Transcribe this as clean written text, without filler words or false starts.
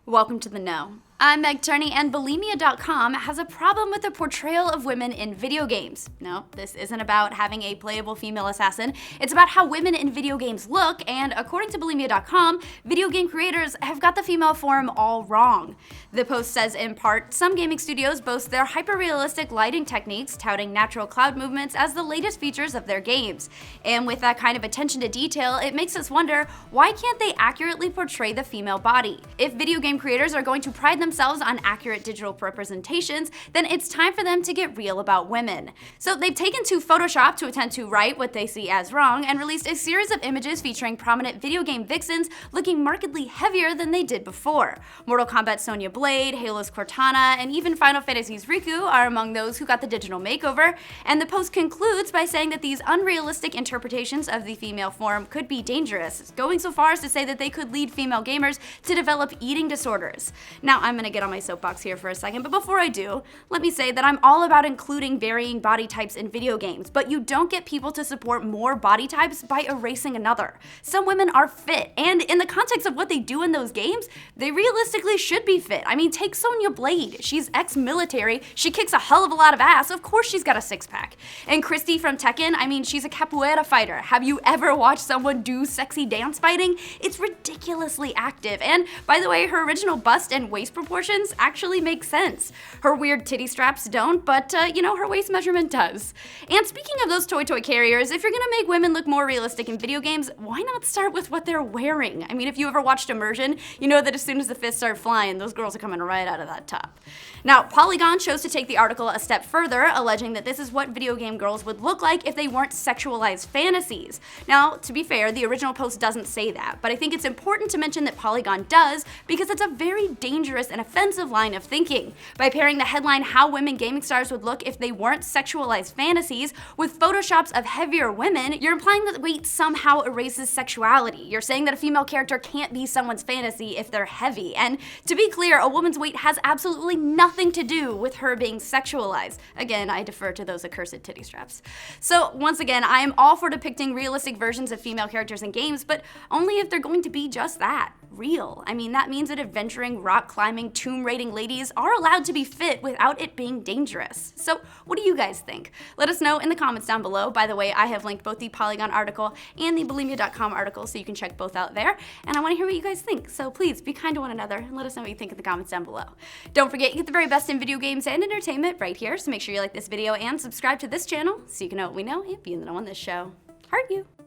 Welcome to the Know. I'm Meg Turney, and Bulimia.com has a problem with the portrayal of women in video games. No, this isn't about having a playable female assassin. It's about how women in video games look, and according to Bulimia.com, video game creators have got the female form all wrong. The post says, in part, some gaming studios boast their hyper-realistic lighting techniques, touting natural cloud movements as the latest features of their games. And with that kind of attention to detail, it makes us wonder, why can't they accurately portray the female body? If video game creators are going to pride themselves on accurate digital representations, then it's time for them to get real about women. So they've taken to Photoshop to attempt to right what they see as wrong and released a series of images featuring prominent video game vixens looking markedly heavier than they did before. Mortal Kombat's Sonya Blade, Halo's Cortana, and even Final Fantasy's Riku are among those who got the digital makeover, and the post concludes by saying that these unrealistic interpretations of the female form could be dangerous, going so far as to say that they could lead female gamers to develop eating disorders. Now, I'm gonna get on my soapbox here for a second, but before I do, let me say that I'm all about including varying body types in video games, but you don't get people to support more body types by erasing another. Some women are fit, and in the context of what they do in those games, they realistically should be fit. I mean, take Sonya Blade. She's ex-military, she kicks a hell of a lot of ass, of course she's got a six-pack. And Christy from Tekken, I mean, she's a capoeira fighter. Have you ever watched someone do sexy dance fighting? It's ridiculously active, and by the way, her original bust and waist proportions actually make sense. Her weird titty straps don't, but her waist measurement does. And speaking of those toy carriers, if you're gonna make women look more realistic in video games, why not start with what they're wearing? I mean, if you ever watched Immersion, you know that as soon as the fists start flying, those girls are coming right out of that top. Now, Polygon chose to take the article a step further, alleging that this is what video game girls would look like if they weren't sexualized fantasies. Now, to be fair, the original post doesn't say that, but I think it's important to mention that Polygon does, because it's a very dangerous and offensive line of thinking. By pairing the headline "How Women Gaming Stars Would Look If They Weren't Sexualized Fantasies" with photoshops of heavier women, you're implying that weight somehow erases sexuality. You're saying that a female character can't be someone's fantasy if they're heavy. And to be clear, a woman's weight has absolutely nothing to do with her being sexualized. Again, I defer to those accursed titty straps. So once again, I am all for depicting realistic versions of female characters in games, but only if they're going to be just that, real. I mean, that means that adventuring, rock climbing, tomb raiding ladies are allowed to be fit without it being dangerous. So what do you guys think? Let us know in the comments down below. By the way, I have linked both the Polygon article and the Bulimia.com article, so you can check both out there. And I want to hear what you guys think. So please be kind to one another and let us know what you think in the comments down below. Don't forget, you get the very best in video games and entertainment right here, so make sure you like this video and subscribe to this channel so you can know what we know and be in the know on this show. Heart you!